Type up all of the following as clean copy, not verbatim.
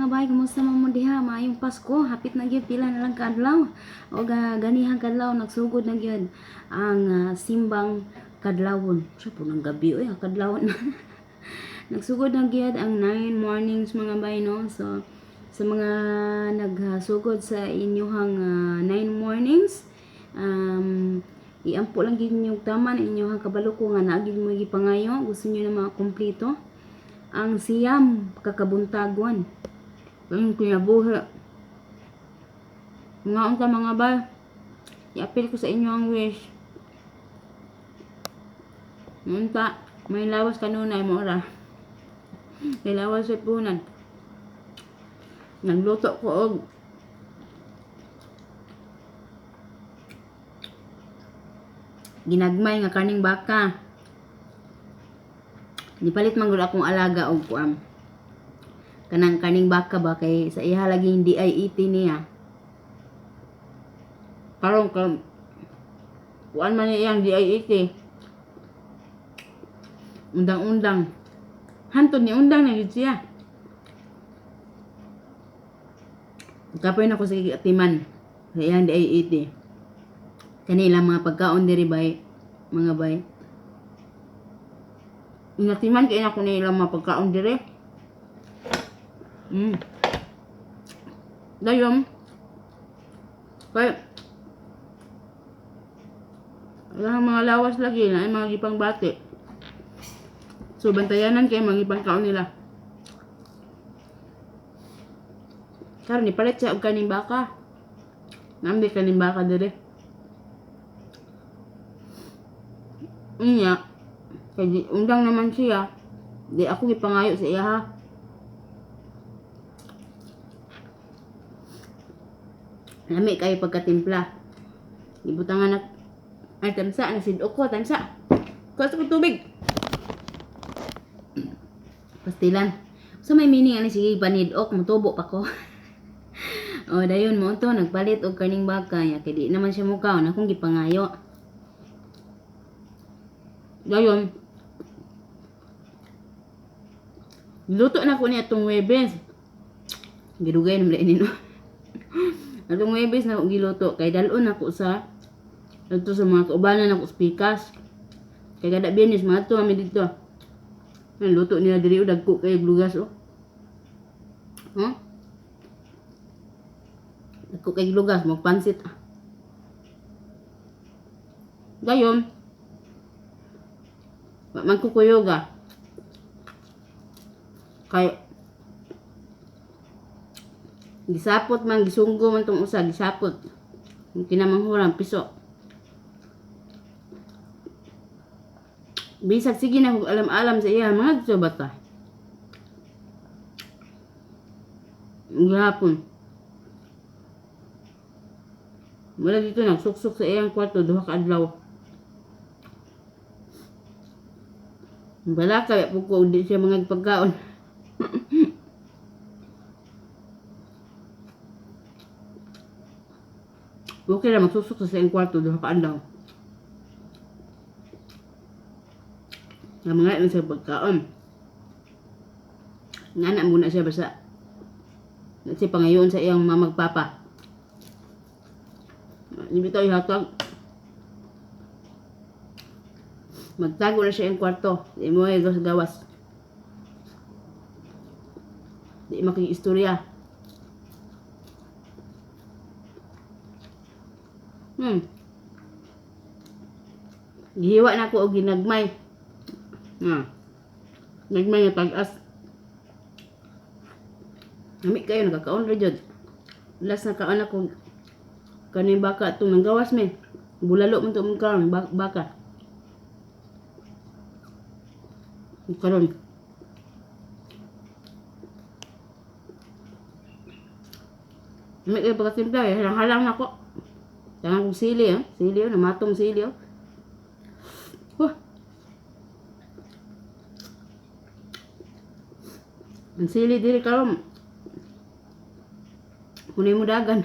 mga bay, kumusta man mo diha? Maayong Pasko, hapit na gyud pila na lang kadlaw. O ganihang kadlaw nagsugod na gyud ang simbang kadlawon. Sa punang gabi oy, kadlawon. Nagsugod na gyud ang 9 mornings mga bay no. So sa mga nagsugod sa inyohang 9 mornings, iampo lang gyud niyo taman inyohang kabalo ko nga naagid mo gipangayo, gusto niyo na makumpleto ang siyam kakabuntagon. Ang kinabuhi. Mga unta mga bay, i-appeal ko sa inyo ang wish. Unta, may lawas kanunay mo ra. May lawas sa punan. Nagluto ko og ginagmay nga kaning baka. Nipalit man gud akong alaga og kanang kaning baka ba kay sa iha lagi hindi ay iti niya. Karon kuan man iyang DIET. Undang-undang. Hantod ni undang na gid siya. Kapoy na ko sa atiman sa iyang DIET. Kanila mga pagkaon diri bay, mga bay. Inatiman kay na ko nila mga pagkaon dire. Dayon. Kaya wala mga lawas lagi na ay mga gipang bati. So bantayanan kay mga gipang kaon nila. Karon ni palit siya og kaning baka. Namdi kaning baka dire. Unya kay undang naman siya. Di ako gipangayo sa iya ha. Lami kayo pagkatimpla. Ibutangan na ay tansa na sidok ko tansa. Kuha ko tubig. Pastilan. So may meaning ani sige panidok mutubo pa ko. O dayon mo to nagpalit og kaning baka ya kay di naman siya mukaw na akong gipangayo. Dayon luto na ko niya itong Webes. Gidugay naman ini no. Itong Webes na giluto kay dalon ako sa dito sa mga kaubanan ako spikas. Kay kada binis mga to kami dito. Ang luto nila diri dagko kay lugas oh. Dagko kay lugas magpansit. Dayon magkukuyoga. Kay gisapot man gisunggo man tong usa gisapot kinamanghuran piso bisag sige na kung alam sa iya mga dito bata gihapon wala dito nagsuksok sa iyang kwarto duha ka adlaw bala kaya po ko di siya mga pagkaon. Okay na magsusok sa iyang kwarto duha ka adlaw. Nga mga ilan sa pagkaon. Nga na muna siya basta. Nasi pangayon sa iyang mamagpapa. Hindi bitaw ihatag. Magtago na siya iyang kwarto. Di mo ay gawas. Di makikistorya. Gihiwa na ko og ginagmay. Nagmay nga tag-as. Nami kayo nakakaon ra jud. Last na kaon ako kaning baka itong nanggawas me. Bulalo man to mong karon baka. Karon. Nami kayo pagkatimpla halang na ko. Tangan kong sili sili namatong sili ang sili diri karon kunay mo dagan.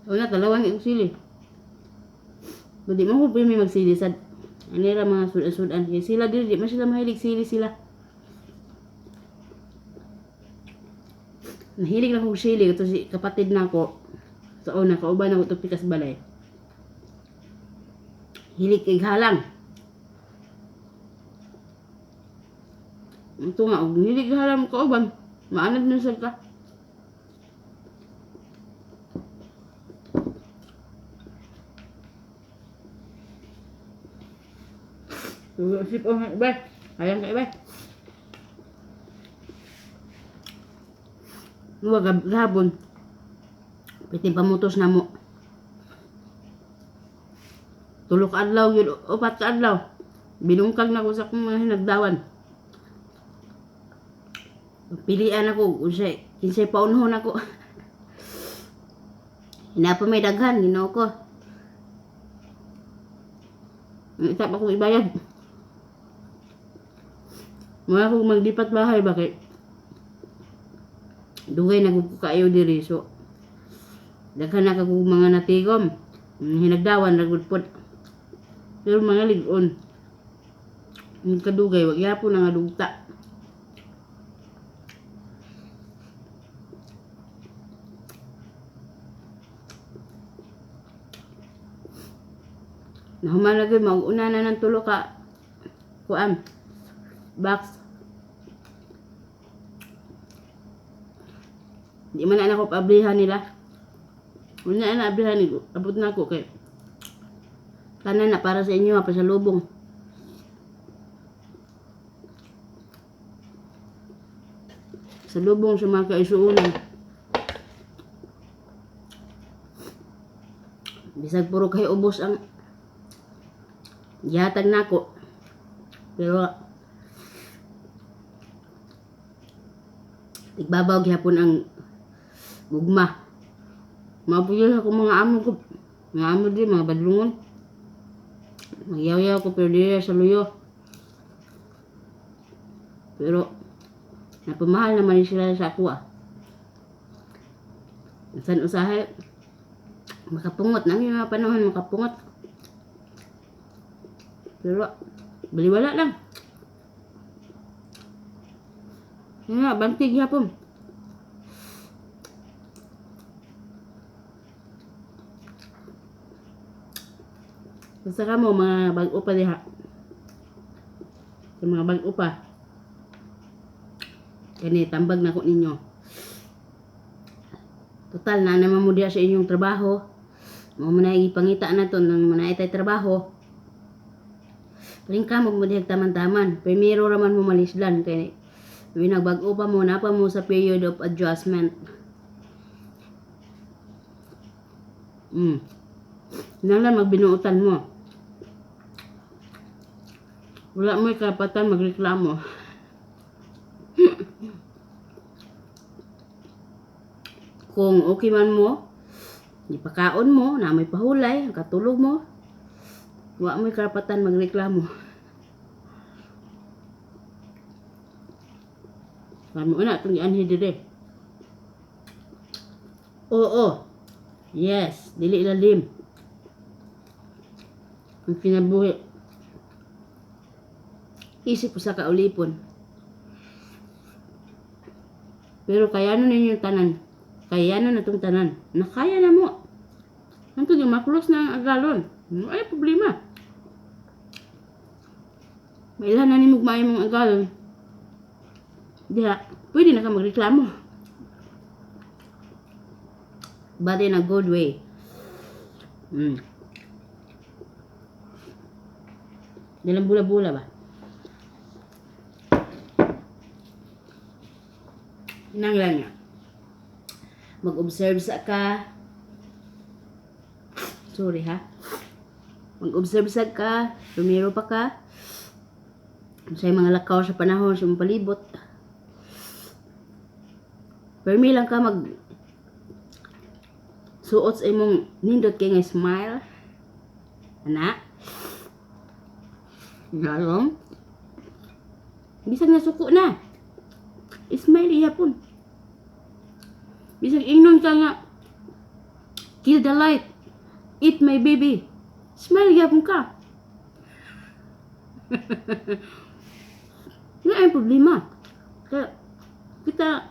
Wala talawang yung sili. Hindi mo ko may magsili sad. Anira mga sudan-sudan. Sila diri di man sila mahilig sili sila. Nahilig lang kong sili. Ito si kapatid na ko. Sa una, kauban ako ito pikas balay. Hilig kay halang. Ito nga, hilig kay halang kauban. Maanad na sa ka. Sip oh, iba. Hayang ka iba. Huwag gabon. Piti pamutos na mo. Tulok adlaw yun, upat ka adlaw. Binungkag na ko sa akong mga hinagdawan. Pilian ako, kinsay paunhon ako. Hinapa may daghan, ginoo ko. Itap akong ibayad. Mga akong magdipat bahay, bakit? Dugay na ko kayo diri, so daghan na kong mga natigom. Hinagdawan, nagudpod. Pero mga ligon. Yung kadugay, wag yapo na nga dugta. Nahuman lagi, mag-una na ng tulo ka kuan box. Di man na ako paablihan nila. Una na ablihan ni abot na ako kay tanan na para sa inyo pa sa lubong. Sa lubong sa mga kaisuunan. Bisag puro kay ubos ang yatag nako. Pero igbabaw gyapon ang gugma. Mapuyos ako mga amo ko. Mga amo din, mga badlungon. Magyaw-yaw ko pero di sa luyo. Pero napamahal naman sila sa ako ah. San usahay makapungot na yung mga panahon makapungot. Pero baliwala lang. Yan nga, bantig yapon. Basta ka mo, mga bag-o pa diha. Sa mga bag-o pa. Kani, tambag na ko ninyo. Total, na naman mo diha sa inyong trabaho. Mo na ipangita na to nang manaitay trabaho. Paling ka mo diha taman-taman. Primero raman mo malisdan. Kaya, nagbag-o pa mo, napa mo sa period of adjustment. Nanglan magbinuutan mo. Wala mo karapatan magreklamo. Kung okay man mo, ipakaon mo, na may pahulay, katulog mo, wala mo karapatan magreklamo. Kamo na itong ianhi dire. Oo. Yes, dili lalim. Ang kinabuhi. Isip ko sa kaulipon. Pero kaya nun ninyo tanan. Kaya na itong tanan. Nakaya na mo. Nantog yung maklos na ang agalon. Ay, problema. Mailan na ni mugmay mong agalon. Diha, pwede na ka magreklamo. But in a good way. Dalang bula-bula ba? Hinanglan nga. Mag-observe sa ka. Sorry ha. Mag-observe sa ka. Lumiro pa ka. Sa mga lakaw sa panahon sa palibot. Permi lang ka mag suot sa imong nindot kay nga smile. Ana? Galong? Bisag na suko na. Smile ihapon. Bisag ingnon ka nga. Kill the light. Eat my baby. Smile ihapon ka. Yan ang problema. Kaya kita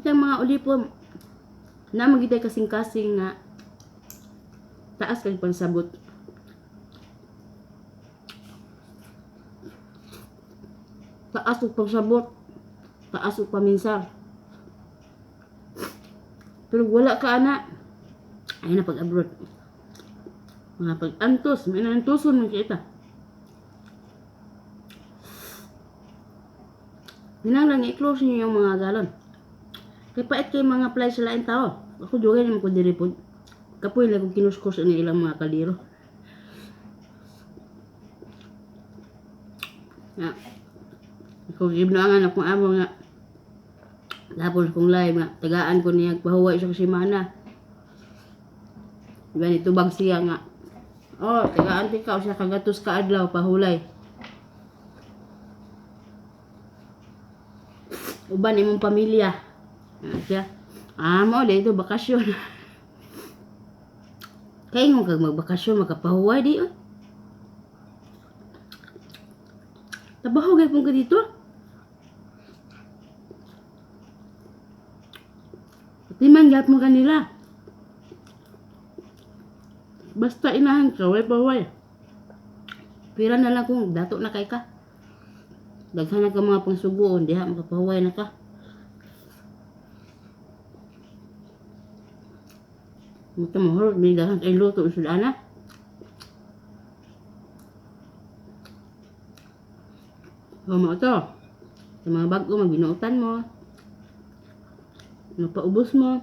Itang mga ulipom na magitay kasing-kasing nga taas kag pansabot. Taas og pagsabot, taas og paminsar. Pero wala ka ana, ay na pag-abroad. Mga pag-antos, may nantuson man kita. Hinanglan i-close niyo yung mga galon. Kay pait kay mga apply sa lain tao. Ako dugay naman ko diri po. Kapoy lang kong kinuskus ni ilang mga kaldero. Ya. Ako gibnangan akong amo nga. Tapos kong live nga tagaan ko niya pahuway sa semana. Diba nitubag siya nga. Oh, tagaan ti ka siya kagatos ka adlaw pahulay. Uban imong pamilya. Siya. Mo dito bakasyon. Kaya nga kag magbakasyon makapahuway di. Trabaho gay pong ka dito. Timan gyap mo kanila. Basta inahan ka, way paway. Pira na lang kung dato na kay ka. Daghan na ka mga pangsugoon, diha makapahuway na ka. Mata mahal, may dahang kay luto ang sudana. Mo ito. Sa mga bago, magbinuutan mo. Mapaubos mo.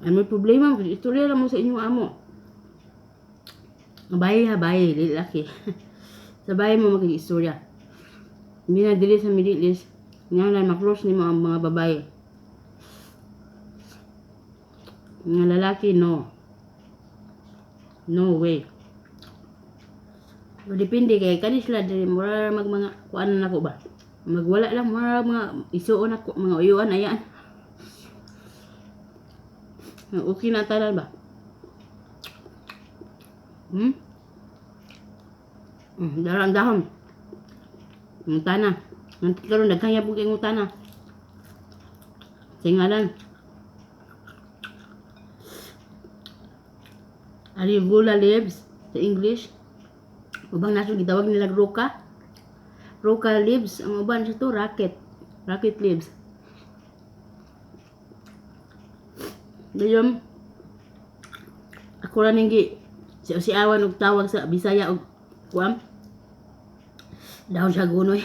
Ay may problema, istorya lang mo sa inyong amo. Bayi ha, bayi, laki. Sa bayi mo makikistorya. Hindi na dili sa Middle East. Nga lang maklos ni mo ang mga babae. Mga lalaki, no. No way. O depende kay kanis sila diri mura mag mga kuan na ko ba. Magwala lang mura mga isuon ako mga uyuan ayan. Okay na tanan ba? Dahan-dahan. Ngutana. Nanti karon daghang yapon kay ngutana. Singalan. Arugula leaves sa English. Ubang naso gitawag nila roca. Roca leaves, ang uban sa to rocket. Rocket leaves. Dayon ako ra ning si awan og tawag sa Bisaya og kuam. Daon sa gunoy.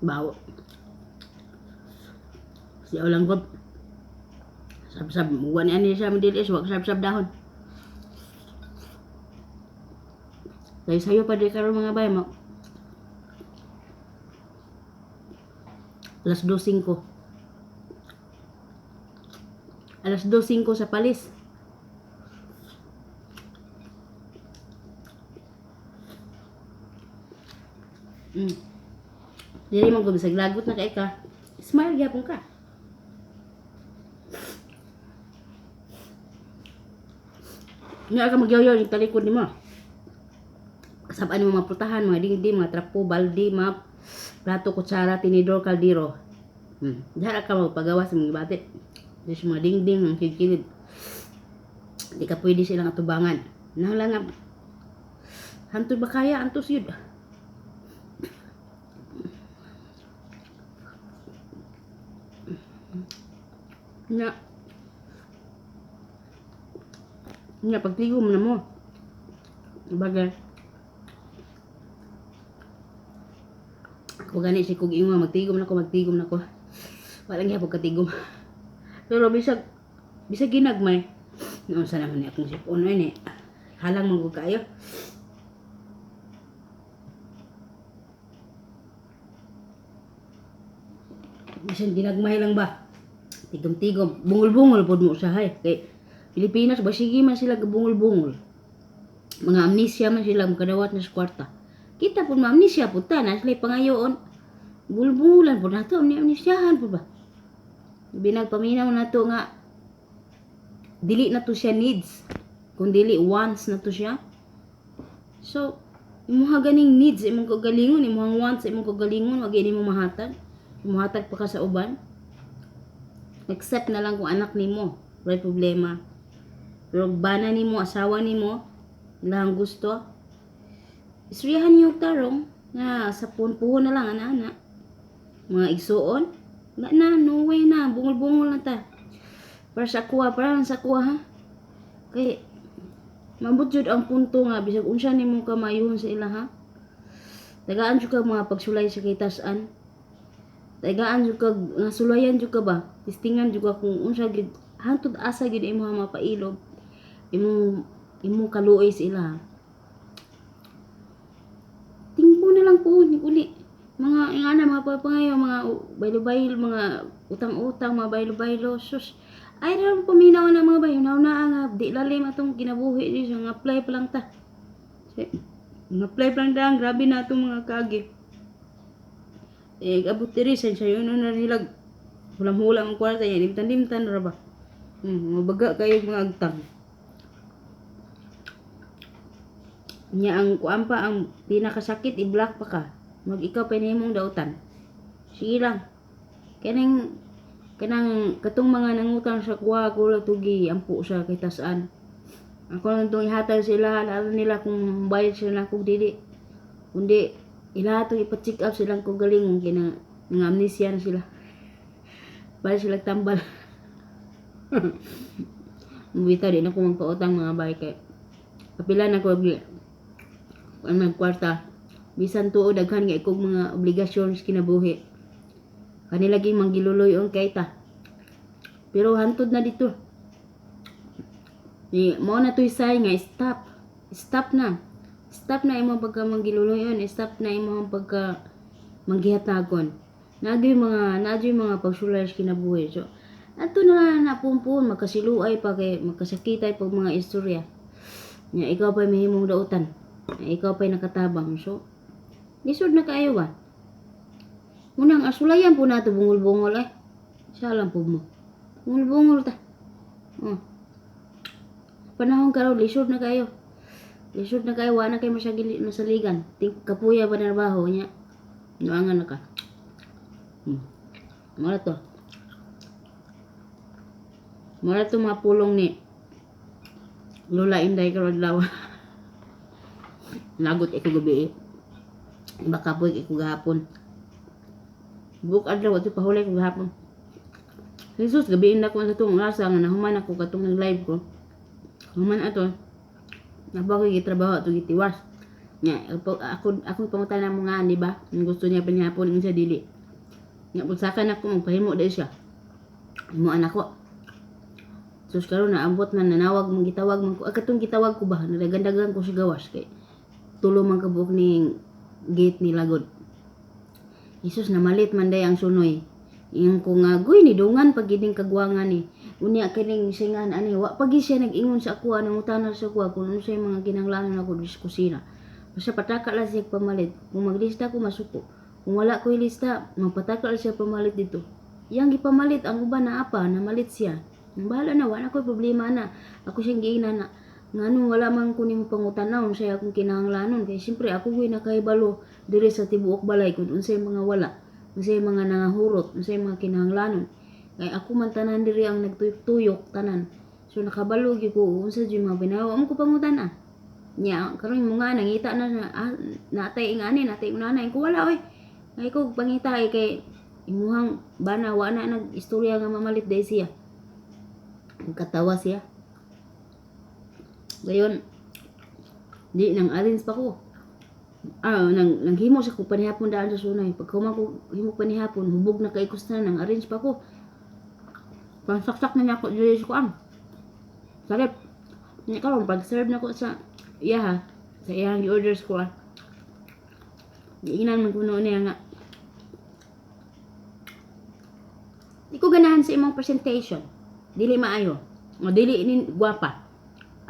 Bawo. Si ulang ko. Sab-sab muwan ani siya madilis wag sab-sab dahon. Kay sayo pa di karon mga bay mo. Alas 2:05. Alas 2:05 sa palis. Dili man ko bisag lagot na kay ka. Smile gyapon ka. Nga ka magyaw-yaw yung talikod ni mo. Kasabaan mo mga prutahan, mga dingding, mga trapo, baldi, mga plato, kutsara, tinidor, kaldero. Diyan ka magpagawa sa mga bate. Di sa mga dingding, ang kilid. Di ka pwede silang atubangan. Nang lang nga, hantod ba kaya, antos yun. Nga pagtigom na mo. Bagay. Ako gani si kog ingon magtigom na ko. Walang gyapon katigom. Pero bisag ginagmay. Noon sa naman ni akong sipon ni. Halang man ko kayo. Bisag ginagmay lang ba? Tigom-tigom, bungol-bungol pod mo usahay. Kay Pilipinas ba sige man sila gabungol-bungol. Mga amnesia man sila makadawat na sa kwarta. Kita pud ma-amnesia pud ta na sila pangayoon. Bulbulan pud nato ni amnesiahan pud ba. Binagpaminaw nato nga dili na to siya needs. Kung dili wants na to siya. So, imuha ganing needs imong kagalingon, imuhang wants imong kagalingon, wag ini mo mahatag. Imuhatag pa ka sa uban. Accept na lang kung anak nimo, may problema. Pero bana nimo, asawa nimo, lang gusto. Isriyahan niyo og tarong na sa puhon na lang ana-ana. Mga igsuon, na no way na, bungol-bungol na ta. Para sa kuha, ha. Kay mabot jud ang punto nga bisag unsa nimo ka mayuhon sa ila ha. Tagaan jud ka mga pagsulay sa kitasan. Tagaan jud ka nga sulayan jud ka ba? Tistingan jud ka kung unsa gid hangtod asa gid imo mapailog. Imong kaluoy sa ila. Tingpo na lang po ni uli. Mga ingana mga papangayo, mga baylo-baylo, mga utang-utang, mga baylo-baylo. Sus. Ay ram paminaw na mga bayo. Nauna nga di lalim atong kinabuhi di so nga-apply pa lang ta. Nga-apply pa lang ta, grabe na atong mga kagi. Abot diri sa yun na nilag. Hulam-hulam ang kwarta yan, limtan-limtan ra ba. Mabaga kayo mga agtang. Nya ang kuan pa ang pinakasakit i-block pa ka. Mag ikaw pa nimong dautan. Sige lang. Kanang katong mga nangutang sa kuha ko lang tugi ampo sa kay tasaan. Ako lang itong ihatag sila, alam nila kung bayad sila kung dili. Kundi ilahat itong ipa-check up silang kung galing kina nga amnesia na sila. Bayad sila tambal. Mubita din ako magpautang mga bay kay kapila na ko ang kwarta. Bisan tuod daghan nga ikog mga obligasyon sa kinabuhi. Kanila lagi manggiluloy on kay ta. Pero hantod na dito. Mao na to'y say nga stop. Stop na. Stop na imong pagka manggiluloy on. Stop na imong pagka manggihatagon. Nagyoy mga pagsulay sa kinabuhi. So ato na napumpun makasiluay pa kay makasakitay pag mga istorya. Nya ikaw pa mahimong dautan. Ikaw pa'y nakatabang. So, lisod na kayo ba? Unang asulayan po nato bungol-bungol eh. Siya lang po mo. Bungol-bungol ta. Panahon karon lisod na kayo. Lisod na kayo. Wala na kayo masaligan. Kapuya pa na trabaho niya. Nuangan na ka. Mara to. Mara to mga pulong ni Lola Inday Karodlaw. Nagot ako gabi eh. Baka po ako gahapon. Buk adlaw ito pahulay ko gahapon. Jesus, gabi na ko sa itong rasa nga nahuman ako katong nag-live ko. Human ato. Nabago yung trabaho ato gitiwas. Nga, ako pangutan na mga di ba? Gusto niya panihapon yung sa dili. Nga, pagsakan ako, magpahimo dahil siya. Himuan ako. Sus karon naambot man nanawag mong gitawag man ko. Katong gitawag ko ba? Nadagandagan ko sa gawas kay tulo man kabuk ning gate ni Lagod. Jesus namalit man day ang sunoy. Iyang ko nga guy ni dungan pag giding kagwangan ni. Unya kining singan ani wa pag siya nag-ingon sa ako nang utana sa ako kung ano say mga kinahanglanon ako sa kusina. Basta pataka lang siya pamalit. Kung maglista ko masuko. Kung wala ko ilista, magpataka lang siya pamalit dito. Yang gipamalit ang uban na apa, namalit siya. Bahala na, wala ko problema na. Ako siyang giina na. Ngano wala man ko nimo pangutanaw sa akong kinahanglanon kay siyempre ako gyud nakahibalo diri sa tibuok balay kun unsay mga wala, unsay mga nangahurot, unsay mga kinahanglanon. Kay ako man tanan diri ang nagtuyok tanan. So nakabalo gyud ko unsa gyud mga binawa mo ko pangutana. Nya karon mo nga nangita na natay ingani natay unana ko wala oy. Ay ko pangita kay imuhang bana wa na nag istorya nga mamalit day siya. Katawa siya. Gayon, di nang arrange pa ko. Nang himo sa ko panihapon daan sa sunay. Pag kuma ko himo panihapon, hubog na kay kustan nang arrange pa ko. Pansaksak na niya ako dili sa kuan. Sarap. Nya karon pag serve na ko sa iya sa iyang orders ko. Giinan man kuno niya nga. Di ko ganahan sa imong presentation. Dili maayo. O dili ni gwapa.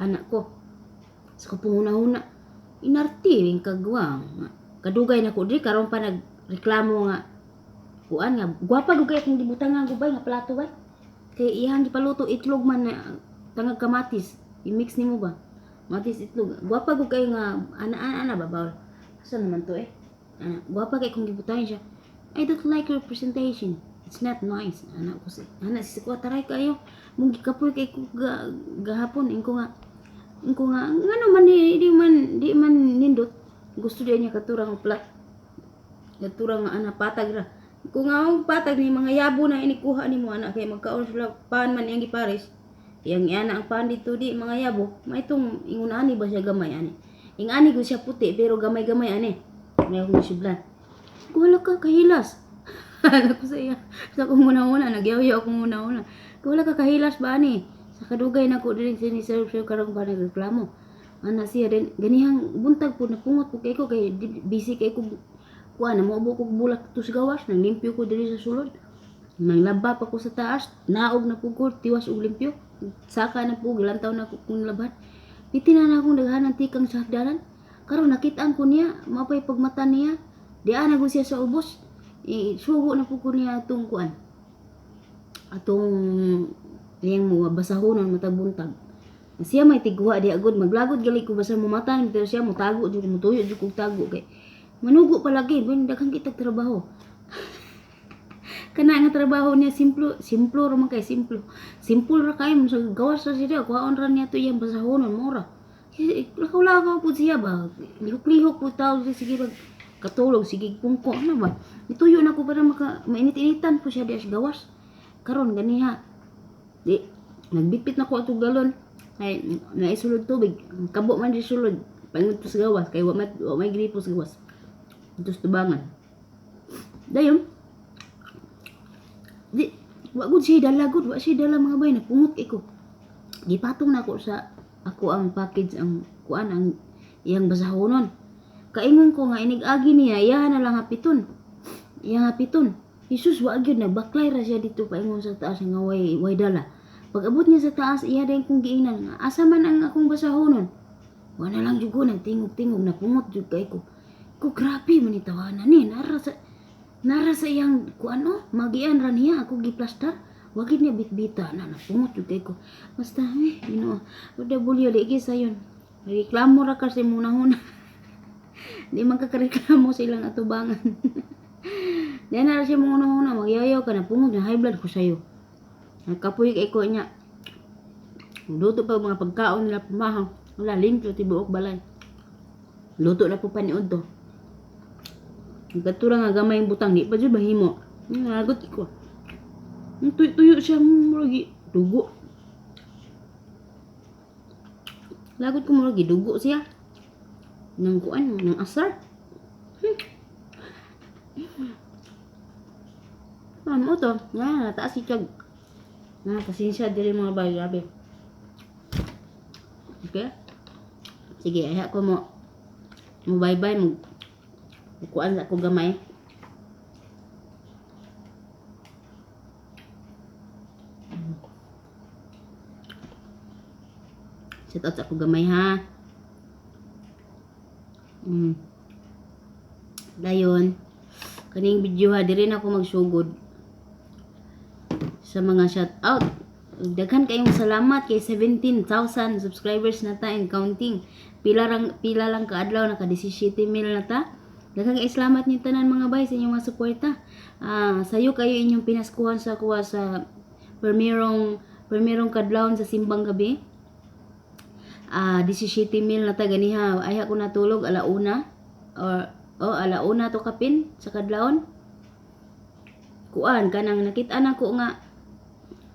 Anak ko. Sa kapunguna-huna. Inarti rin kagwang. Kadugay na ko. Di karon pa nagreklamo nga. Kuan nga. Gwapa gugay akong dibutang nga gubay nga plato ba? Kay ihang gipaluto itlog man na tangag kamatis. I-mix nimo ba? Matis itlog. Gwapa ko kayo nga ana ba bawal. Asa naman to gwapa kay kung gibutahin siya. I don't like your presentation. It's not nice. Ana si ko taray kayo. Mung gikapoy kay ko gahapon ingko nga ngano man di man nindot. Gusto din niya katurang plat. Katurang ana patag ra. Kung nga ang patag ni mga yabo na inikuha ni mo anak kay magkaon sila pan man yang gipares. Yang ana ang pan dito di mga yabo. Maitong ingon ani ba siya gamay ani. Ing ani ko siya puti pero gamay-gamay ani. May akong siblan. Wala ka kahilas. Ano ko sa iya. Sa ko muna nagyaw-yaw ako muna. Wala ka kahilas ba ani? Sa kadugay na ko diri sini-serve karong pa nagreklamo. Ana siya din ganihang buntag po napungot po kay ko kay busy kay ko kuan na mo ko bulak to sa gawas nang limpyo ko diri sa sulod. Nang laba pa ko sa taas, naog na po ko tiwas og limpyo. Saka na po gilantaw na ko kung laban. Pitinan na akong daghanan tikang sa hagdanan. Karon nakitaan ko niya, mapay pagmata niya. Diyan na ko siya sa ubos. Sugo na po ko niya atong kuan. Atong niyang mga basahonon matabuntag. Siya may tigwa di agud maglagod gali ko basa mo mata pero siya mo tago jud mo tuyo jud kog tago kay manugo palagi ben daghang kitag trabaho. Kana nga trabaho niya simplo ra man kay simplo ra kay mo sa gawas sa siya kuhaon ra niya to iyang basahonon mora. Lakaw-lakaw po siya ba lihok-lihok po tao sige bag katulog sige kungko na ba ituyo na ko para mainit-initan po siya di sa gawas karon ganiha di nagbitbit na ko atong galon ay naisulod tubig kabo man di sulod pangut sa gawas kay wa may gripo sa gawas ito sa tubangan dayon di wa gud siya dala gud wa siya dala mga bay napungot ko gipatong na ako sa ako ang package ang kuan ang iyang basahonon kaingon ko nga inig-agi niya iyahan na lang hapiton iyang hapiton Jesus wa gyud nagbaklay ra siya dito paingon sa taas nga way dala pag abot niya sa taas iya din kong giingnan nga asa man ang akong basahonon wa na lang jud ko nagtingog-tingog napungot jud kay ko grabe man itawanan ni nara sa iyang kuano magian ra niya ako giplastar wag niya bitbita na napungot jud kay ko basta Ginoo uda bulyo di sayon reklamo ra kasi muna di man kakareklamo silang atubangan diyan na siya muna magyayaw ka napungot na high blood ko sayo nagkapuy kay ko niya luto pa mga pagkaon nila pumahang wala limpyo tibuok balay luto na po paniod to katura nga gamay yung butang di pa dyan bahimo nagot ko tuyo siya muragi dugo lagot ko muragi dugo siya nang kuan nang asar ano to nataas si Chag pasensya diri mga bay grabe okay sige ay ko mo bye-bye kuan sa ko gamay set out sa ko gamay ha dayon kaning video ha diri na ako magsugod sa mga shout out daghan kayong salamat kay 17,000 subscribers na ta and counting pila lang kaadlaw naka 17,000 na ta daghang salamat niyo tanan mga bay sa inyong mga suporta sayo kayo inyong pinaskuhan sa kuha sa permirong kadlawon sa simbang gabi 17,000 na ta ganiha ay ako natulog alauna alauna to kapin sa kadlawon kuan kanang nakita na ko nga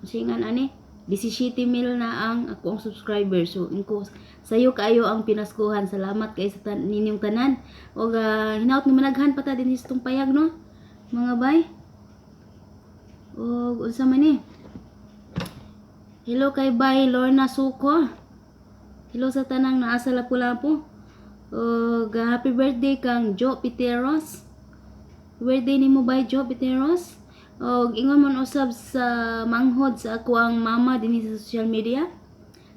singan ani 17,000 na ang ako ang subscriber so inko sayo kayo ang pinaskuhan salamat kay sa ninyong tanan og hinaut ni managhan pa ta din istong payag no mga bay og unsa man ni hello kay bay Lorna Suko hello sa tanang naa sa Lapu-Lapu og happy birthday kang Jo Piteros birthday nimo bay Jo Piteros og ingon man usab sa manghod sa ako ang mama dinhi sa social media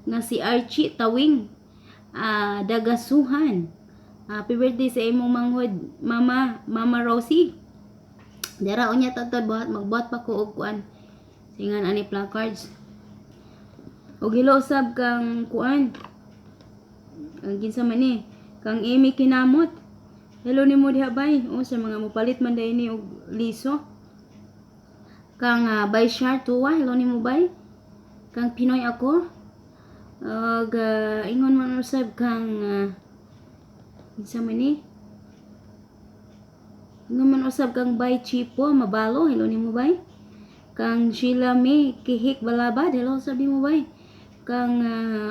nga si Archie Tawing Dagasuhan happy birthday sa imong manghod mama Rosie dara unya tatad magbuhat pa ko og kuan singan ani placards og hilo usab kang kuan ang kinsa man ni kang Amy Kinamot. Hello nimo diha bay. O sa mga mopalit man day ni og liso. Kang Bay Shar Tuwa, hello nimo bay. Kang Pinoy ako. Og ingon man usab kang kinsa man ni? Ingon man usab kang Bay Chipo Mabalo, hello nimo bay. Kang Sheila May Kihik Balabad, hello sabi mo bay. Kang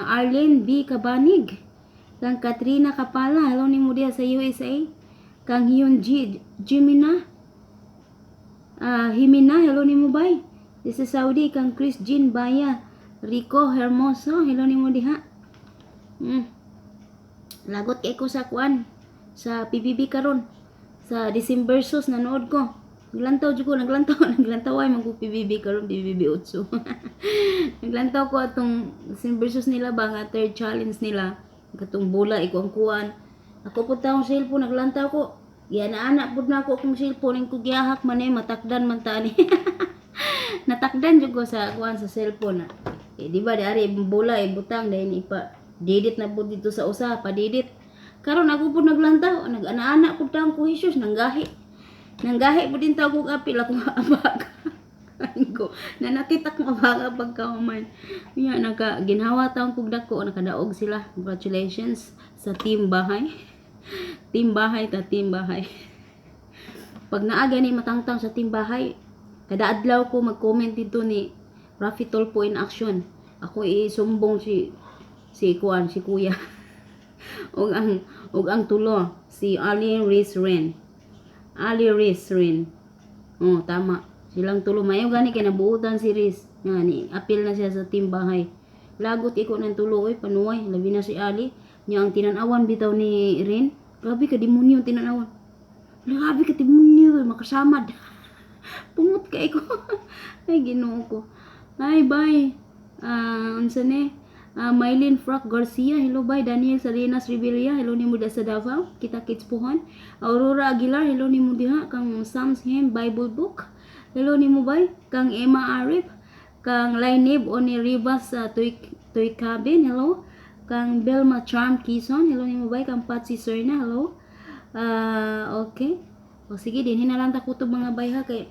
Arlene B Kabanig. Kang Katrina Kapala, hello nimo diha sa USA. Kang Hyun G Jimina Himina, hello nimo bay. This is Saudi. Kang Chris Jean Baya Rico Hermoso, hello nimo diha. Lagot kay ko sa kuan sa PBB karon sa December sus nanood ko. Naglantaw jud ko, naglantaw ay mag PBB karon PBB 8. Naglantaw ko atong December sus nila ba nga third challenge nila. Katong bola iko ang kuan. Ako pud taong cellphone naglantaw ko. Yan anak pud na ako akong cellphone ko giyahak man matakdan man ta ni. Natakdan jud ko sa kuan sa cellphone. Di ba dari bola butang dahil ipa didit na pud dito sa usa pa didit. Karon ako pud naglantaw, nag-ana-ana pud taong ko Jesus nanggahi. Nanggahi pud din taw kog apil ako abag. Ko nanatitak mabaga pagkauman. Nya ginhawa taong kog dako nakadaog sila. Congratulations sa team bahay. Team bahay. Pag naaga ni matangtang sa team bahay, kada adlaw ko mag-comment dito ni Rafi Tolpo in action. Ako isumbong si kuya. og ang tulo si Ali Riz Ren. Oh, tama. Silang tulo mayo gani kay nabuutan si Riz. Ngani, apil na siya sa team bahay. Lagot iko ng tulo oy panuway, labi na si Ali. Nya ang tinan-awan bitaw ni Ren. Grabe ka demonyo tinan-awan. Grabe ka demonyo, makasamad. Pungot kay ko. Ay Ginoo ko. Ay bye. Unsa ni? Mylene Frock Garcia, hello bye. Daniel Salinas Revilla, hello nimo da sa Davao. Kita Kids Puhon. Aurora Aguilar, hello nimo diha. Kang Sam's Hymn Bible Book, hello nimo bye. Kang Emma Arif, kang Lainib Oni Rivas sa Toy Cabin, hello. Kang Belma Charm Quezon, hello nimo bye. Kang Patsy Serna, hello. Okay. O sige, din na lang ta kutob mga bay ha kay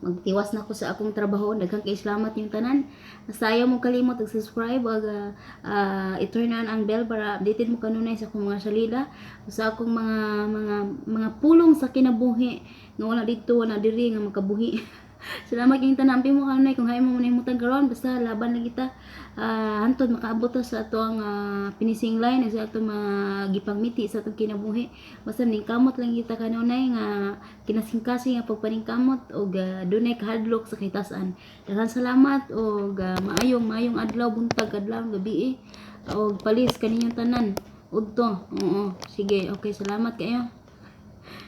magtiwas na ko sa akong trabaho. Daghang kay salamat yung tanan. Sayo mo kalimot og subscribe ug i-turn on ang bell para updated mo kanunay sa akong mga salida, sa akong mga pulong sa kinabuhi nga wala dito wala diri nga makabuhi. Salamat yung tanampi mo kanunay kung hay mo manimutang karon basta laban na kita hantod makaabot sa atong finishing line sa atong gipangmiti sa atong kinabuhi. Basta ningkamot lang kita kanunay nga kinasingkasing nga pagpaningkamot og dunay kahadlok sa kahitasan. Daghang salamat og maayong adlaw buntag adlaw gabi og palis kaninyong tanan udto. Oo, sige, okay, salamat kayo.